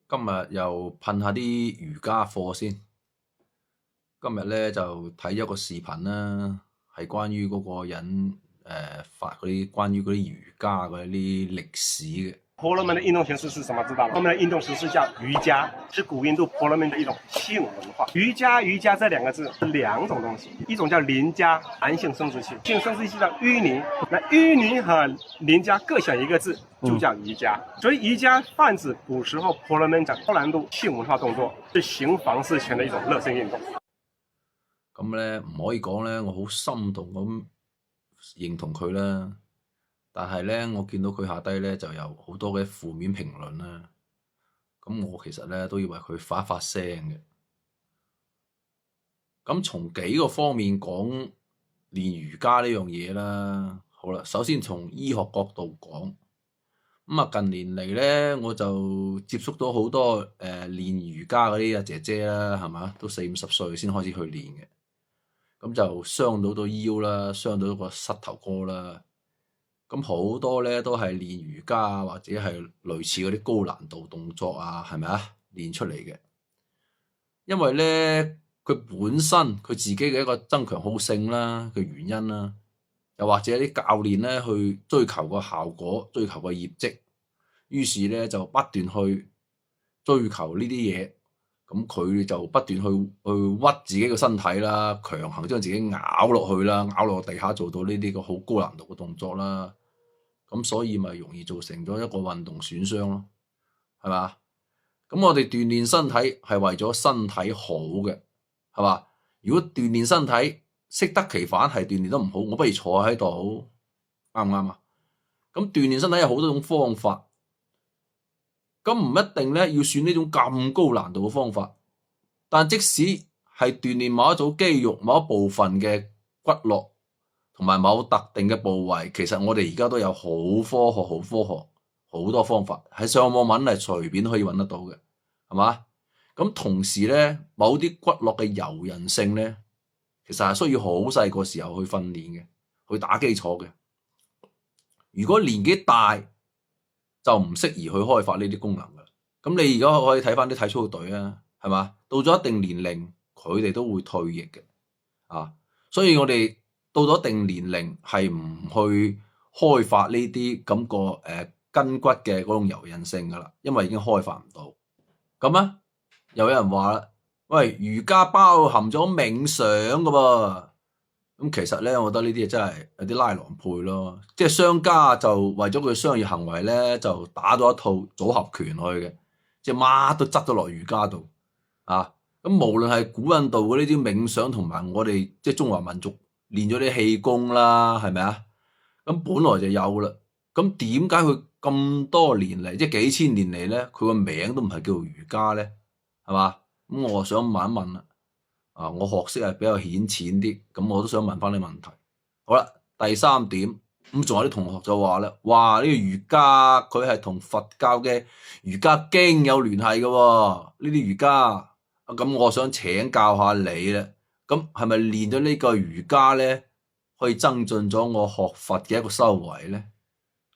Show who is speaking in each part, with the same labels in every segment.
Speaker 1: 今日又噴下啲瑜伽課先。今日咧就睇咗個視頻啦，係關於嗰個人發嗰啲關於嗰啲瑜伽嗰啲歷史嘅。
Speaker 2: 婆羅門的運動形式是什麼？知道嗎？婆羅門的運動形式叫瑜伽，是古印度婆羅門的一種性文化。瑜伽這兩個字是兩種東西，一種叫林伽，男性生殖器，性生殖器叫淤泥。那淤泥和林伽各選一個字，就叫瑜伽。所以瑜伽泛指古時候婆羅門講高難度性文化動作，是行房事前的一種熱身運動。
Speaker 1: 咁咧唔可以講咧，我好心動咁認同佢啦。但係咧，我見到佢下低咧就有好多嘅負面評論啦。咁我其實咧都以為佢發一發聲嘅。咁從幾個方面講練瑜伽呢樣嘢啦。好啦，首先從醫學角度講，咁啊近年嚟咧我就接觸到好多練瑜伽嗰啲姐姐啦，係嘛，都40-50歲先開始去練嘅。咁就傷到腰啦，傷到個膝頭哥啦。咁好多咧都係練瑜伽啊，或者係類似嗰啲高難度動作啊，係咪啊？練出嚟嘅。因為咧佢本身佢自己嘅一個爭強好勝啦嘅原因啦，又或者啲教練咧去追求個效果、追求個業績，於是咧就不斷去追求呢啲嘢。咁佢就不斷去屈自己個身體啦，強行將自己咬落去啦，咬落地下做到呢啲個好高難度嘅動作啦。咁所以咪容易造成咗一個運動損傷咯，係嘛？咁我哋鍛煉身體係為咗身體好嘅，係嘛？如果鍛煉身體適得其反，係鍛煉得唔好，我不如坐喺度，啱唔啱啊？咁鍛煉身體有好多種方法。咁唔一定咧，要選呢種咁高難度嘅方法。但即使係鍛煉某一種肌肉、某一部分嘅骨骼同埋某特定嘅部位，其實我哋而家都有好科學好多方法，喺上網揾係隨便可以揾得到嘅，係嘛？咁同時咧，某啲骨骼嘅柔韌性咧，其實係需要好細個時候去訓練嘅，去打基礎嘅。如果年紀大，就唔適宜去開發呢啲功能㗎。咁你而家可以睇翻啲體操隊啊，係嘛？到咗一定年齡，佢哋都會退役嘅。所以我哋到咗一定年齡係唔去開發呢啲咁個筋骨嘅嗰種柔韌性㗎啦，因為已經開發唔到。咁啊，又有人話啦，喂，瑜伽包含咗冥想㗎噃。咁其實咧，我覺得呢啲嘢真係有啲拉郎配咯，即係商家就為咗佢商業行為咧，就打咗一套組合拳去嘅，即係乜都執咗落瑜伽度啊！咁無論係古印度嘅呢啲冥想，同埋我哋即係中華民族練咗啲氣功啦，係咪啊？咁本來就有啦，咁點解佢咁多年嚟，即係幾千年嚟咧，佢個名都唔係叫做瑜伽咧，係嘛？咁我想問一問啦。我學識係比較顯淺啲，咁我都想問翻啲問題。好啦，第三點，咁仲有啲同學就話啦，哇，呢個瑜伽佢係同佛教嘅瑜伽經有聯繫嘅喎，呢啲瑜伽，咁我想請教下你啦，咁係咪練咗呢個瑜伽咧，可以增進咗我學佛嘅一個修為咧？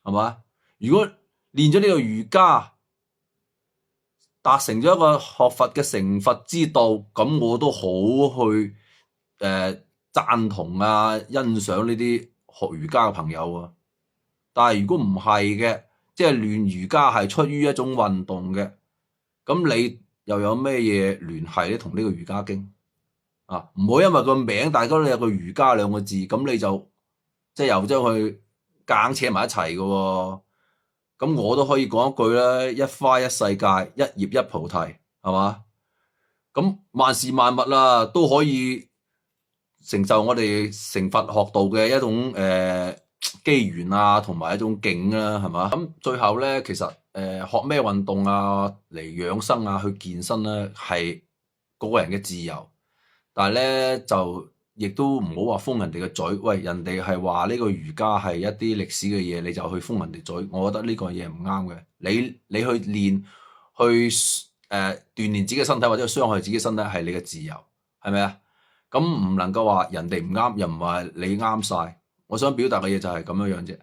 Speaker 1: 係嘛？如果練咗呢個瑜伽，達成咗一個學佛嘅成佛之道，咁我都好去贊同啊，欣賞呢啲學瑜伽嘅朋友啊。但係如果唔係嘅，即係練瑜伽係出於一種運動嘅，咁你又有咩嘢聯繫咧？同呢個瑜伽經啊，唔好因為個名大家都有個瑜伽兩個字，咁你就即係又將佢夾硬扯埋一齊嘅喎。咁我都可以講一句啦，一花一世界，一葉一菩提，係嘛？咁萬事萬物啦，都可以成就我哋成佛學道嘅一種機緣啊，同埋一種境啦，係嘛？咁最後咧，其實學咩運動啊，嚟養生啊，去健身咧，係個人嘅自由，但係咧就亦都唔好話封人哋嘅嘴，喂，人哋係話呢個瑜伽係一啲歷史嘅嘢，你就去封人哋嘴，我覺得呢個嘢唔啱嘅。你去練，去鍛鍊自己嘅身體或者去傷害自己身體係你嘅自由，係咪啊？咁唔能夠話人哋唔啱，又唔係你啱晒。我想表達嘅嘢就係咁樣樣啫。